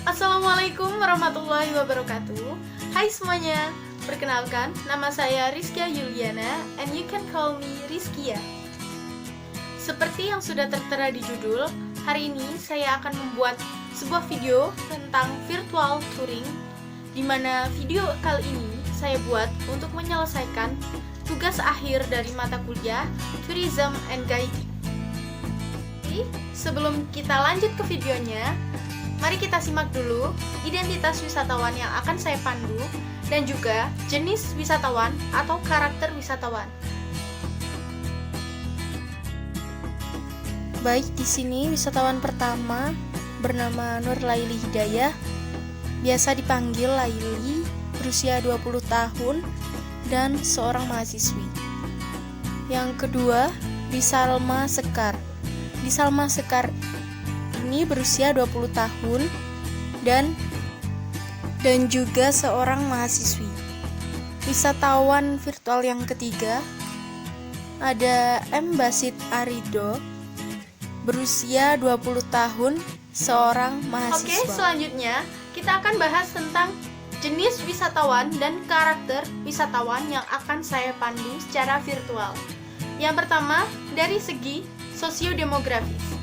Assalamualaikum warahmatullahi wabarakatuh. Hai semuanya, perkenalkan nama saya Rizkia Yuliana and you can call me Rizkia. Seperti yang sudah tertera di judul, hari ini saya akan membuat sebuah video tentang virtual touring, di mana video kali ini saya buat untuk menyelesaikan tugas akhir dari mata kuliah Tourism and Guiding. Jadi, sebelum kita lanjut ke videonya, mari kita simak dulu identitas wisatawan yang akan saya pandu dan juga jenis wisatawan atau karakter wisatawan. Baik, di sini wisatawan pertama bernama Nur Laili Hidayah, biasa dipanggil Laili, berusia 20 tahun dan seorang mahasiswi. Yang kedua, Bisalma Sekar. Bisalma Sekar ini berusia 20 tahun dan juga seorang mahasiswi. Wisatawan virtual yang ketiga ada M. Basit Arido, berusia 20 tahun, seorang mahasiswa. Oke, selanjutnya kita akan bahas tentang jenis wisatawan dan karakter wisatawan yang akan saya pandu secara virtual. Yang pertama, dari segi sosiodemografis.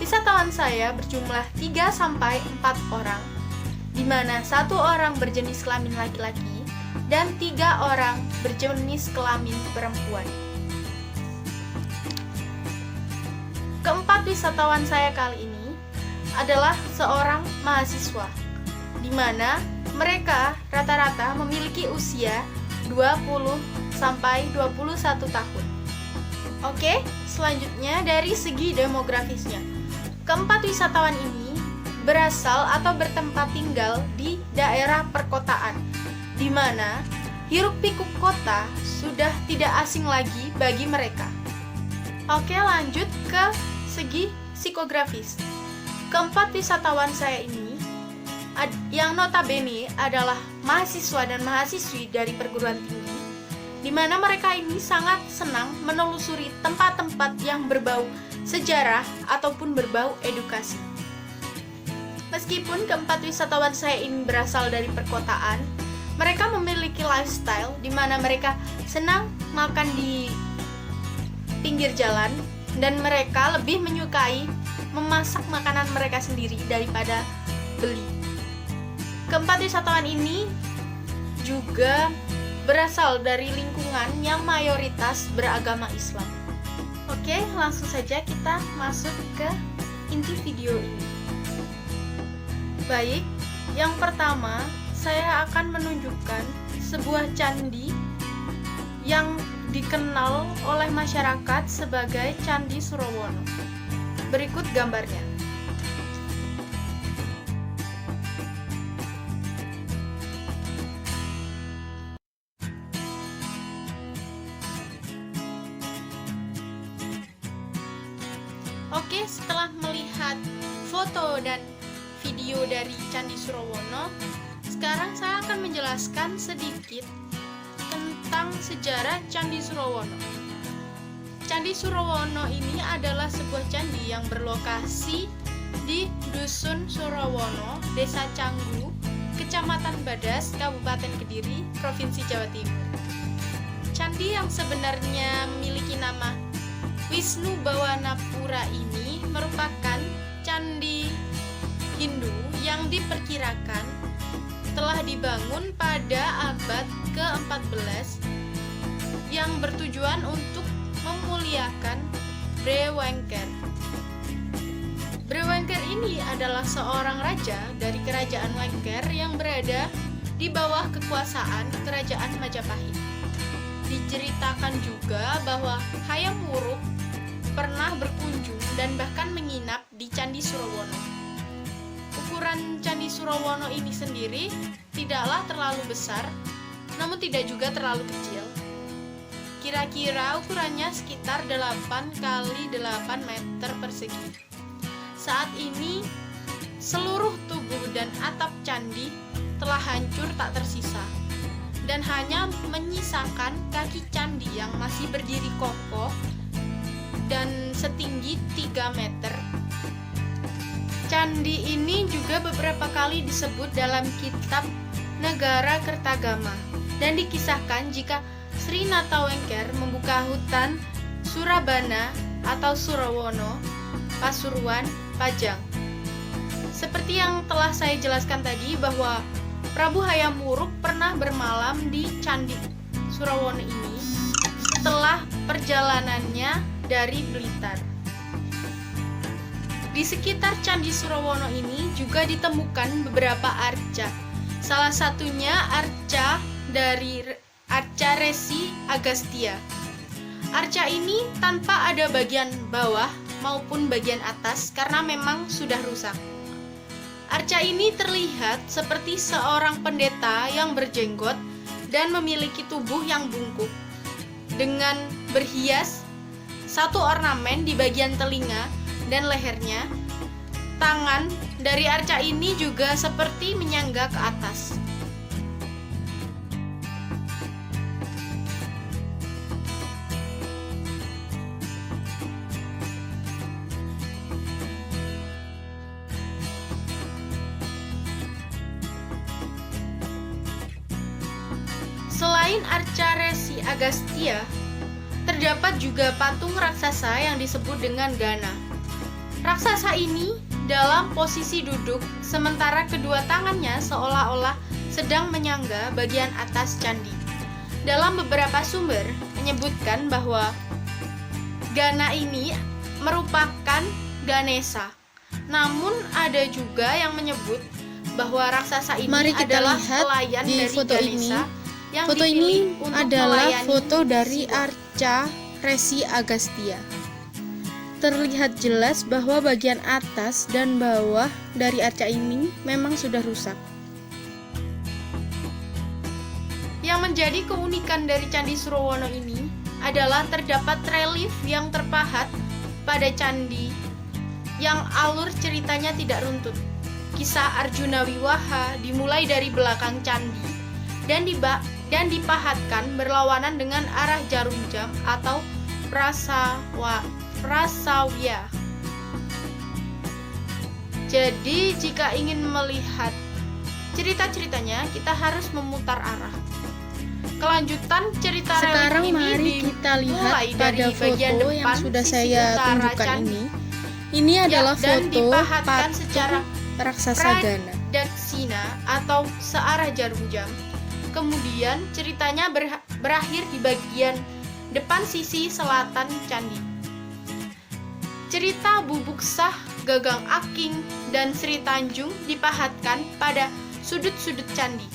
Wisatawan saya berjumlah 3-4 orang, di mana 1 orang berjenis kelamin laki-laki dan 3 orang berjenis kelamin perempuan. Keempat wisatawan saya kali ini adalah seorang mahasiswa, di mana mereka rata-rata memiliki usia 20-21 tahun. Oke, selanjutnya dari segi demografisnya. Keempat wisatawan ini berasal atau bertempat tinggal di daerah perkotaan, di mana hiruk-pikuk kota sudah tidak asing lagi bagi mereka. Oke, lanjut ke segi psikografis. Keempat wisatawan saya ini yang notabene adalah mahasiswa dan mahasiswi dari perguruan tinggi, di mana mereka ini sangat senang menelusuri tempat-tempat yang berbau sejarah ataupun berbau edukasi. Meskipun keempat wisatawan saya ini berasal dari perkotaan, mereka memiliki lifestyle di mana mereka senang makan di pinggir jalan dan mereka lebih menyukai memasak makanan mereka sendiri daripada beli. Keempat wisatawan ini juga berasal dari lingkungan yang mayoritas beragama Islam. Oke, langsung saja kita masuk ke inti video ini. Baik, yang pertama saya akan menunjukkan sebuah candi yang dikenal oleh masyarakat sebagai Candi Surowono. Berikut gambarnya. Oke, setelah melihat foto dan video dari Candi Surowono, sekarang saya akan menjelaskan sedikit tentang sejarah Candi Surowono. Candi Surowono ini adalah sebuah candi yang berlokasi di Dusun Surowono, Desa Canggu, Kecamatan Badas, Kabupaten Kediri, Provinsi Jawa Timur. Candi yang sebenarnya memiliki nama Wisnu Bawanapura ini merupakan candi Hindu yang diperkirakan telah dibangun pada abad ke-14 yang bertujuan untuk memuliakan Brewengker. Brewengker ini adalah seorang raja dari kerajaan Wengker yang berada di bawah kekuasaan kerajaan Majapahit. Diceritakan juga bahwa Hayam Wuruk pernah berkunjung dan bahkan menginap di Candi Surowono. Ukuran Candi Surowono ini sendiri tidaklah terlalu besar, namun tidak juga terlalu kecil. Kira-kira ukurannya sekitar 8 x 8 meter persegi. Saat ini, seluruh tubuh dan atap candi telah hancur tak tersisa, dan hanya menyisakan kaki candi yang masih berdiri kokoh dan setinggi 3 meter. Candi ini juga beberapa kali disebut dalam kitab Negara Kertagama dan dikisahkan jika Sri Natawengker membuka hutan Surabana atau Surawono, Pasuruan, Pajang. Seperti yang telah saya jelaskan tadi bahwa Prabu Hayam Wuruk pernah bermalam di Candi Surawono ini setelah perjalanannya dari Blitar. Di sekitar Candi Surawono ini juga ditemukan beberapa arca. Salah satunya arca dari Arca Resi Agastya. Arca ini tanpa ada bagian bawah maupun bagian atas karena memang sudah rusak. Arca ini terlihat seperti seorang pendeta yang berjenggot dan memiliki tubuh yang bungkuk dengan berhias satu ornamen di bagian telinga dan lehernya. Tangan dari arca ini juga seperti menyangga ke atas. Selain Arca Resi Agastya, terdapat juga patung raksasa yang disebut dengan Gana. Raksasa ini dalam posisi duduk, sementara kedua tangannya seolah-olah sedang menyangga bagian atas candi. Dalam beberapa sumber menyebutkan bahwa Gana ini merupakan Ganesha. Namun ada juga yang menyebut bahwa raksasa ini adalah pelayan dari Ganesha. Foto ini adalah foto dari Arca Resi Agastya. Terlihat jelas bahwa bagian atas dan bawah dari arca ini memang sudah rusak. Yang menjadi keunikan dari Candi Surawono ini adalah terdapat relief yang terpahat pada candi yang alur ceritanya tidak runtut. Kisah Arjuna Wiwaha dimulai dari belakang candi dan dipahatkan berlawanan dengan arah jarum jam atau prasawya. Jadi jika ingin melihat cerita-ceritanya, kita harus memutar arah. Kelanjutan cerita Sekarang relief mari ini kita lihat dimulai pada dari bagian foto depan yang sudah sisi saya utara tunjukkan candi. ini. Ini adalah Dan foto dipahatkan patung secara raksasa Gana. Daksina atau searah jarum jam. Kemudian ceritanya berakhir di bagian depan sisi selatan candi. Cerita Bubuksah, Gagang Aking, dan Sri Tanjung dipahatkan pada sudut-sudut candi.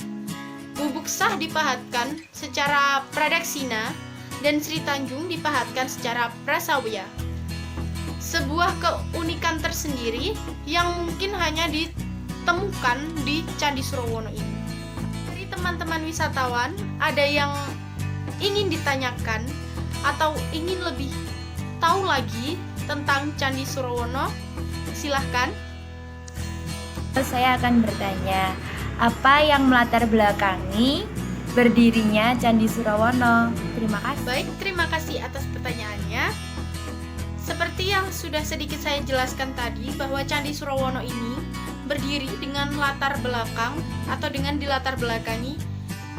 Bubuksah dipahatkan secara pradaksina dan Sri Tanjung dipahatkan secara prasawya. Sebuah keunikan tersendiri yang mungkin hanya ditemukan di Candi Surawono ini. Dari teman-teman wisatawan, ada yang ingin ditanyakan atau ingin lebih tahu lagi tentang Candi Surawono? Silahkan. Saya akan bertanya, apa yang melatar belakangi berdirinya Candi Surawono? Terima kasih. Baik, terima kasih atas pertanyaannya. Seperti yang sudah sedikit saya jelaskan tadi, bahwa Candi Surawono ini berdiri dengan latar belakang atau dengan dilatar belakangi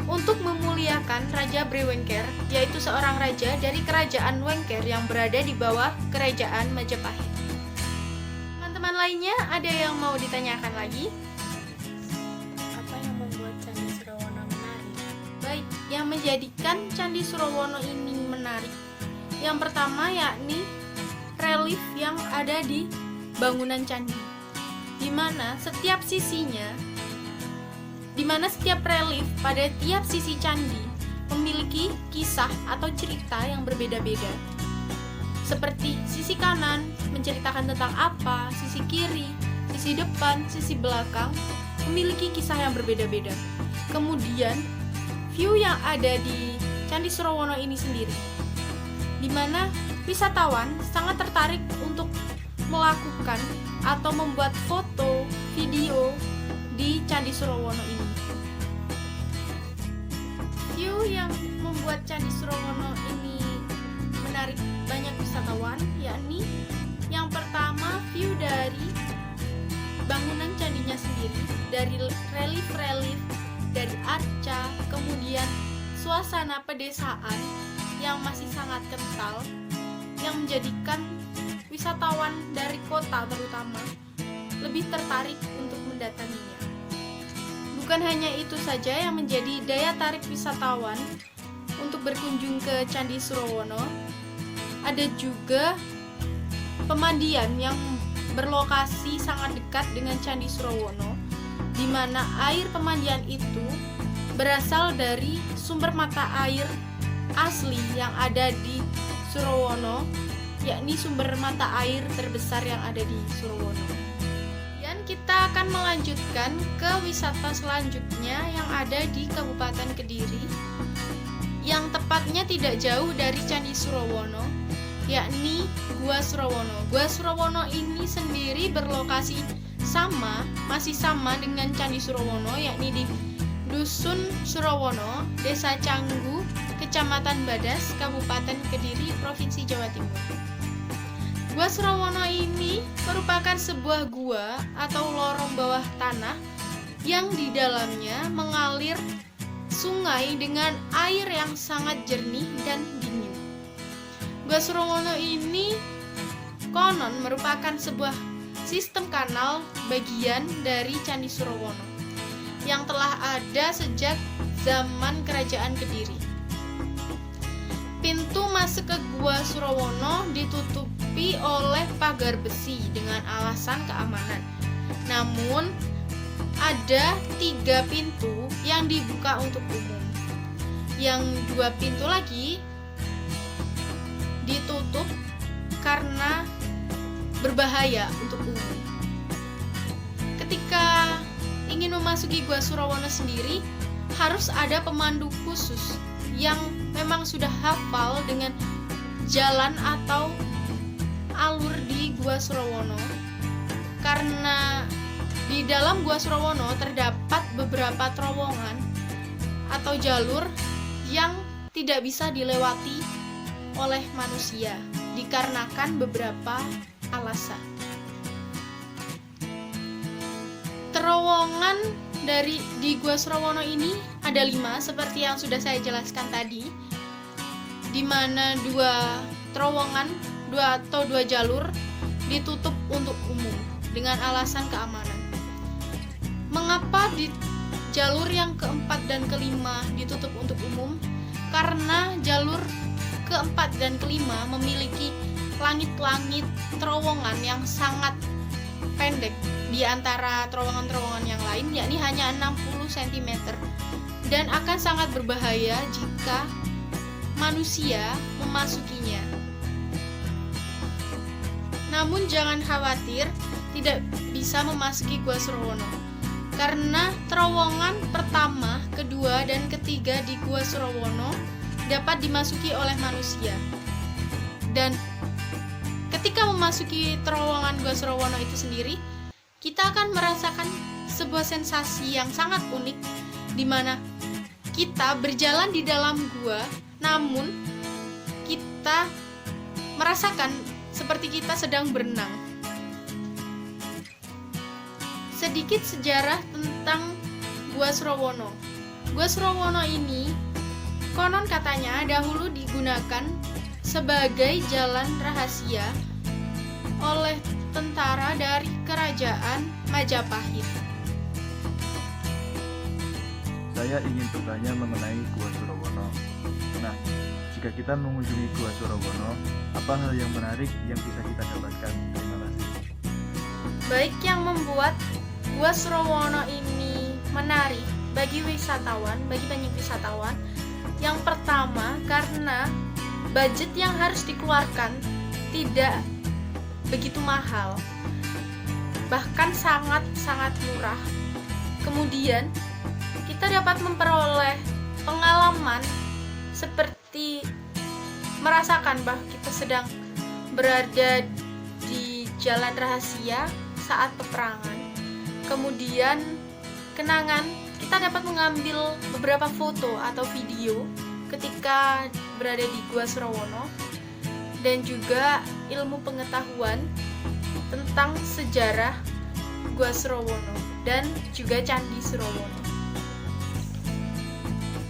untuk memuliakan Raja Brewengker, yaitu seorang raja dari kerajaan Wengker yang berada di bawah kerajaan Majapahit. Teman-teman lainnya ada yang mau ditanyakan lagi? Apa yang membuat Candi Surawono menarik? Baik, yang menjadikan Candi Surawono ini menarik, yang pertama yakni relief yang ada di bangunan candi, di mana setiap relief pada tiap sisi candi memiliki kisah atau cerita yang berbeda-beda. Seperti sisi kanan menceritakan tentang apa, sisi kiri, sisi depan, sisi belakang memiliki kisah yang berbeda-beda. Kemudian view yang ada di Candi Surawono ini sendiri, di mana wisatawan sangat tertarik untuk melakukan atau membuat foto, video di Candi Surawono ini. View yang membuat Candi Surawono ini menarik banyak wisatawan, yakni yang pertama view dari dari relief-relief, dari arca, kemudian suasana pedesaan yang masih sangat kental, yang menjadikan wisatawan dari kota terutama lebih tertarik untuk mendatanginya. Bukan hanya itu saja yang menjadi daya tarik wisatawan untuk berkunjung ke Candi Surawono, ada juga pemandian yang berlokasi sangat dekat dengan Candi Surawono, di mana air pemandian itu berasal dari sumber mata air asli yang ada di Surawono, yakni sumber mata air terbesar yang ada di Surawono. Dan kita akan melanjutkan ke wisata selanjutnya yang ada di Kabupaten Kediri, yang tepatnya tidak jauh dari Candi Surawono, yakni Gua Surawono. Gua Surawono ini sendiri berlokasi masih sama dengan Candi Surawono, yakni di Dusun Surawono, Desa Canggu, Kecamatan Badas, Kabupaten Kediri, Provinsi Jawa Timur. Gua Surawono ini merupakan sebuah gua atau lorong bawah tanah yang di dalamnya mengalir sungai dengan air yang sangat jernih dan dingin. Gua Surawono ini konon merupakan sebuah sistem kanal bagian dari Candi Surawono yang telah ada sejak zaman Kerajaan Kediri. Pintu masuk ke Gua Surawono ditutupi oleh pagar besi dengan alasan keamanan. Namun, ada 3 pintu yang dibuka untuk umum. Yang 2 pintu lagi ditutup karena berbahaya untuk umum. Ketika ingin memasuki Gua Surawono sendiri, harus ada pemandu khusus yang memang sudah hafal dengan jalan atau alur di Gua Surawono, karena di dalam Gua Surawono terdapat beberapa terowongan atau jalur yang tidak bisa dilewati oleh manusia dikarenakan beberapa alasan. Terowongan di Gua Surawono ini ada 5 seperti yang sudah saya jelaskan tadi, di mana 2 terowongan, 2 jalur ditutup untuk umum dengan alasan keamanan. Mengapa di jalur yang keempat dan kelima ditutup untuk umum? Karena jalur keempat dan kelima memiliki langit-langit terowongan yang sangat pendek di antara terowongan-terowongan yang lain, yakni hanya 60 cm, dan akan sangat berbahaya jika manusia memasukinya. Namun jangan khawatir, tidak bisa memasuki Gua Surawono, karena terowongan pertama, kedua, dan ketiga di Gua Surawono dapat dimasuki oleh manusia. Dan ketika memasuki terowongan Gua Surawono itu sendiri, kita akan merasakan sebuah sensasi yang sangat unik, di mana kita berjalan di dalam gua, namun kita merasakan seperti kita sedang berenang. Sedikit sejarah tentang Gua Surawono. Gua Surawono ini konon katanya dahulu digunakan sebagai jalan rahasia oleh tentara dari Kerajaan Majapahit. Saya ingin bertanya mengenai Gua Surawono. Nah, jika kita mengunjungi Gua Surawono, apa hal yang menarik yang bisa kita dapatkan? Terima kasih. Baik, yang membuat Gua Surawono ini menarik bagi wisatawan, bagi banyak wisatawan, yang pertama karena budget yang harus dikeluarkan tidak begitu mahal, bahkan sangat-sangat murah. Kemudian kita dapat memperoleh pengalaman seperti merasakan bahwa kita sedang berada di jalan rahasia saat peperangan. Kemudian kenangan, kita dapat mengambil beberapa foto atau video ketika berada di Gua Surawono, dan juga ilmu pengetahuan tentang sejarah Gua Surowono dan juga Candi Surowono.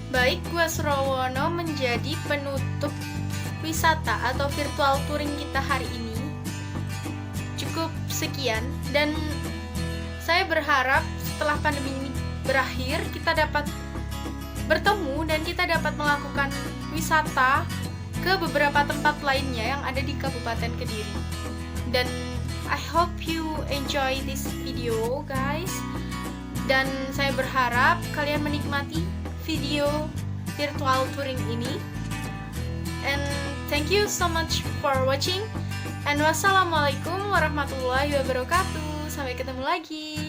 Baik, Gua Surowono menjadi penutup wisata atau virtual touring kita hari ini. Cukup sekian, dan saya berharap setelah pandemi ini berakhir kita dapat bertemu dan kita dapat melakukan wisata ke beberapa tempat lainnya yang ada di Kabupaten Kediri. Dan I hope you enjoy this video, guys. Dan saya berharap kalian menikmati video virtual touring ini. And thank you so much for watching. And wassalamualaikum warahmatullahi wabarakatuh. Sampai ketemu lagi.